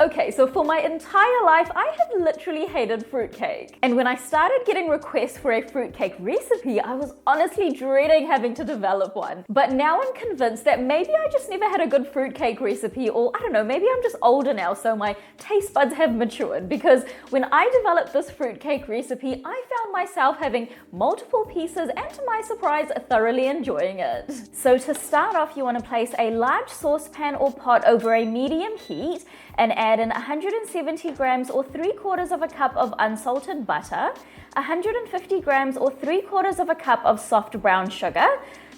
Okay, so for my entire life, I have literally hated fruitcake. And when I started getting requests for a fruitcake recipe, I was honestly dreading having to develop one. But now I'm convinced that maybe I just never had a good fruitcake recipe, or I don't know, maybe I'm just older now, so my taste buds have matured. Because when I developed this fruitcake recipe, I found myself having multiple pieces and, to my surprise, thoroughly enjoying it. So to start off, you want to place a large saucepan or pot over a medium heat and add in 170 grams or 3/4 of a cup of unsalted butter, 150 grams or 3/4 of a cup of soft brown sugar,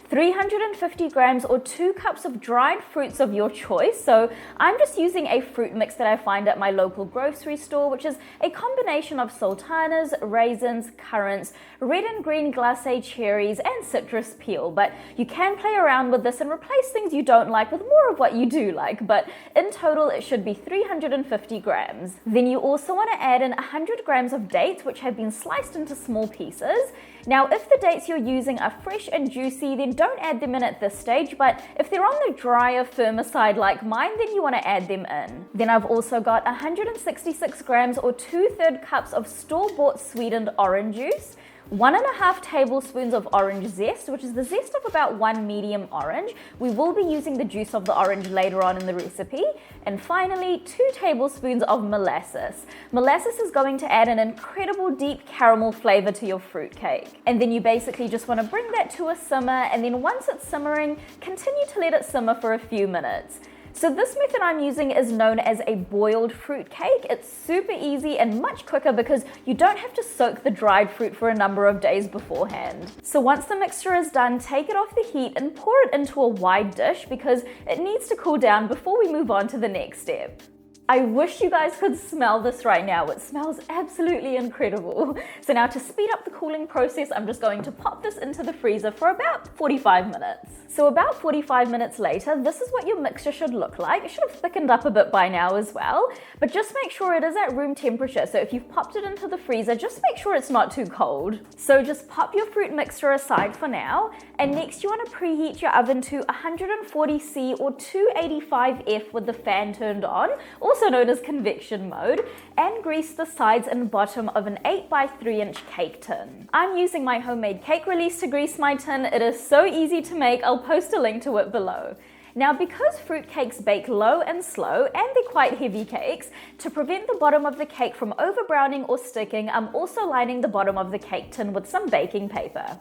350 grams or 2 cups of dried fruits of your choice. So I'm just using a fruit mix that I find at my local grocery store, which is a combination of sultanas, raisins, currants, red and green glace cherries, and citrus peel. But you can play around with this and replace things you don't like with more of what you do like. But in total, it should be 350 grams. Then you also want to add in 100 grams of dates, which have been sliced into small pieces. Now, if the dates you're using are fresh and juicy, then don't add them in at this stage, but if they're on the drier, firmer side like mine, then you want to add them in. Then I've also got 166 grams or 2/3 cups of store-bought sweetened orange juice, 1.5 tablespoons of orange zest, which is the zest of about 1 medium orange. We will be using the juice of the orange later on in the recipe. And finally, 2 tablespoons of molasses. Molasses is going to add an incredible deep caramel flavor to your fruitcake. And then you basically just want to bring that to a simmer, and then once it's simmering, continue to let it simmer for a few minutes. So this method I'm using is known as a boiled fruit cake. It's super easy and much quicker because you don't have to soak the dried fruit for a number of days beforehand. So once the mixture is done, take it off the heat and pour it into a wide dish because it needs to cool down before we move on to the next step. I wish you guys could smell this right now. It smells absolutely incredible. So now to speed up the cooling process, I'm just going to pop this into the freezer for about 45 minutes. So about 45 minutes later, this is what your mixture should look like. It should have thickened up a bit by now as well, but just make sure it is at room temperature. So if you've popped it into the freezer, just make sure it's not too cold. So just pop your fruit mixture aside for now, and next you want to preheat your oven to 140°C or 285°F with the fan turned on, also known as convection mode, and grease the sides and bottom of an 8x3" cake tin. I'm using my homemade cake release to grease my tin. It is so easy to make. I'll post a link to it below. Now, because fruit cakes bake low and slow, and they're quite heavy cakes, to prevent the bottom of the cake from over browning or sticking, I'm also lining the bottom of the cake tin with some baking paper.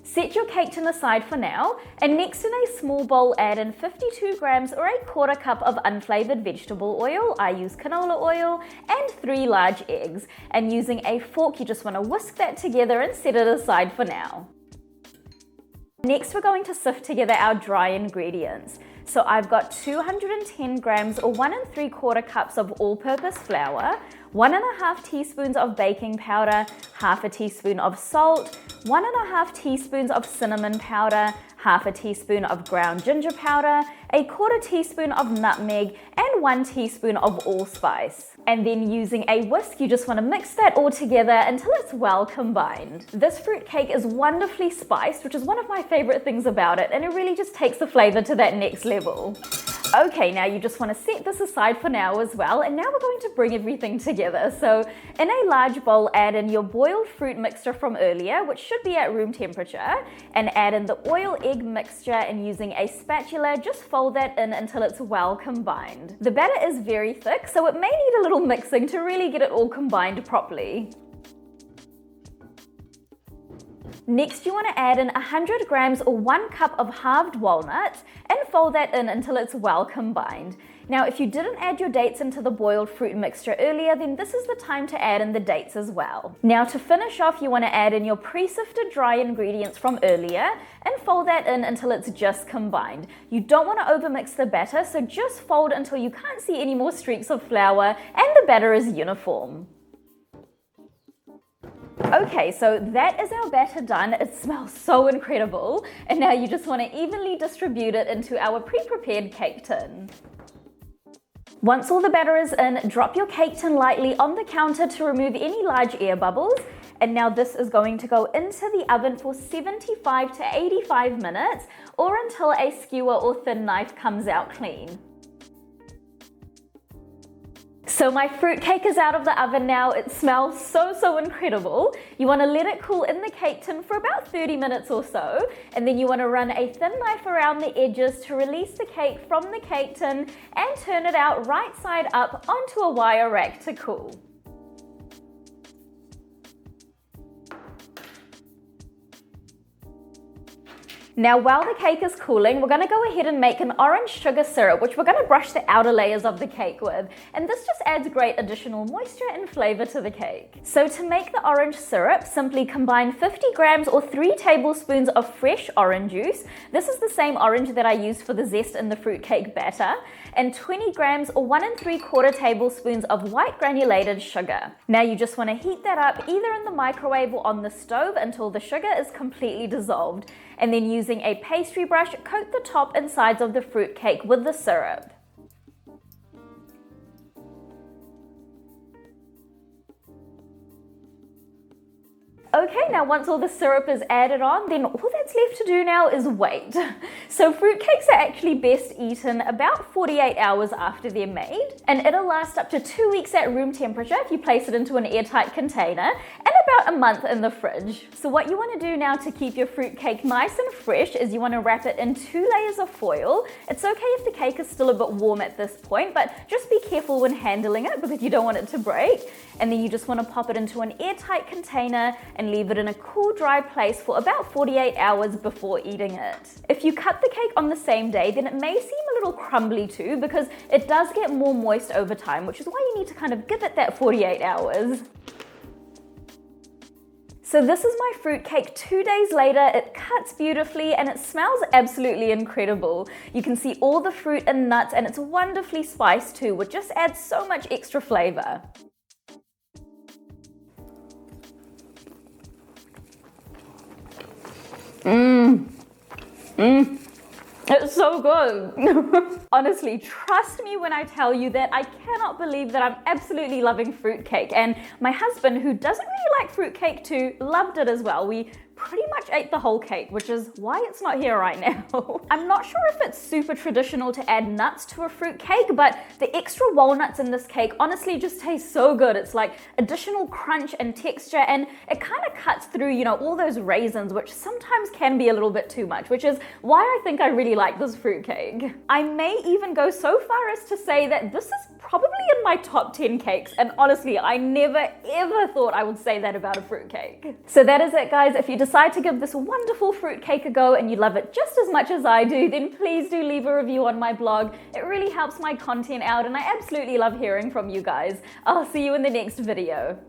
Set your cake tin aside for now, and next in a small bowl add in 52 grams or 1/4 cup of unflavored vegetable oil. I use canola oil, and 3 large eggs. And using a fork, you just want to whisk that together and set it aside for now. Next, we're going to sift together our dry ingredients. So I've got 210 grams or 1 3/4 cups of all-purpose flour, 1.5 teaspoons of baking powder, 1/2 teaspoon of salt, 1.5 teaspoons of cinnamon powder, 1/2 teaspoon of ground ginger powder, 1/4 teaspoon of nutmeg, and 1 teaspoon of allspice. And then using a whisk, you just want to mix that all together until it's well combined. This fruit cake is wonderfully spiced, which is one of my favorite things about it, and it really just takes the flavor to that next level. Okay, now you just want to set this aside for now as well, and now we're going to bring everything together. So in a large bowl, add in your boiled fruit mixture from earlier, which should be at room temperature, and add in the oil egg mixture, and using a spatula, just fold that in until it's well combined. The batter is very thick, so it may need a little mixing to really get it all combined properly. Next, you want to add in 100 grams or 1 cup of halved walnuts and fold that in until it's well combined. Now, if you didn't add your dates into the boiled fruit mixture earlier, then this is the time to add in the dates as well. Now, to finish off, you want to add in your pre-sifted dry ingredients from earlier and fold that in until it's just combined. You don't want to overmix the batter, so just fold until you can't see any more streaks of flour and the batter is uniform. Okay, so that is our batter done. It smells so incredible. And now you just want to evenly distribute it into our pre-prepared cake tin. Once all the batter is in, drop your cake tin lightly on the counter to remove any large air bubbles. And now this is going to go into the oven for 75 to 85 minutes or until a skewer or thin knife comes out clean. So my fruitcake is out of the oven now. It smells so incredible. You want to let it cool in the cake tin for about 30 minutes or so, and then you want to run a thin knife around the edges to release the cake from the cake tin and turn it out right side up onto a wire rack to cool. Now while the cake is cooling, we're going to go ahead and make an orange sugar syrup, which we're going to brush the outer layers of the cake with. And this just adds great additional moisture and flavor to the cake. So to make the orange syrup, simply combine 50 grams or 3 tablespoons of fresh orange juice. This is the same orange that I used for the zest in the fruitcake batter. And 20 grams or 1 3/4 tablespoons of white granulated sugar. Now you just want to heat that up either in the microwave or on the stove until the sugar is completely dissolved. And then using a pastry brush, coat the top and sides of the fruitcake with the syrup. Okay, now once all the syrup is added on, then all that's left to do now is wait. So fruitcakes are actually best eaten about 48 hours after they're made, and it'll last up to 2 weeks at room temperature if you place it into an airtight container, and about a month in the fridge. So what you want to do now to keep your fruitcake nice and fresh is you want to wrap it in 2 layers of foil. It's okay if the cake is still a bit warm at this point, but just be careful when handling it because you don't want it to break. And then you just want to pop it into an airtight container and leave it in a cool, dry place for about 48 hours before eating it. If you cut the cake on the same day, then it may seem a little crumbly too because it does get more moist over time, which is why you need to kind of give it that 48 hours. So this is my fruitcake 2 days later. It cuts beautifully and it smells absolutely incredible. You can see all the fruit and nuts, and it's wonderfully spiced too, which just adds so much extra flavor. It's so good. Honestly, trust me when I tell you that I cannot believe that I'm absolutely loving fruitcake. And my husband, who doesn't really like fruitcake too, loved it as well. We pretty much ate the whole cake, which is why it's not here right now. I'm not sure if it's super traditional to add nuts to a fruit cake, but the extra walnuts in this cake honestly just taste so good. It's like additional crunch and texture, and it kind of cuts through, you know, all those raisins, which sometimes can be a little bit too much, which is why I think I really like this fruit cake. I may even go so far as to say that this is probably in my top 10 cakes, and honestly, I never ever thought I would say that about a fruit cake. So that is it, guys. If you decide to give this wonderful fruit cake a go and you love it just as much as I do, then please do leave a review on my blog. It really helps my content out, and I absolutely love hearing from you guys. I'll see you in the next video.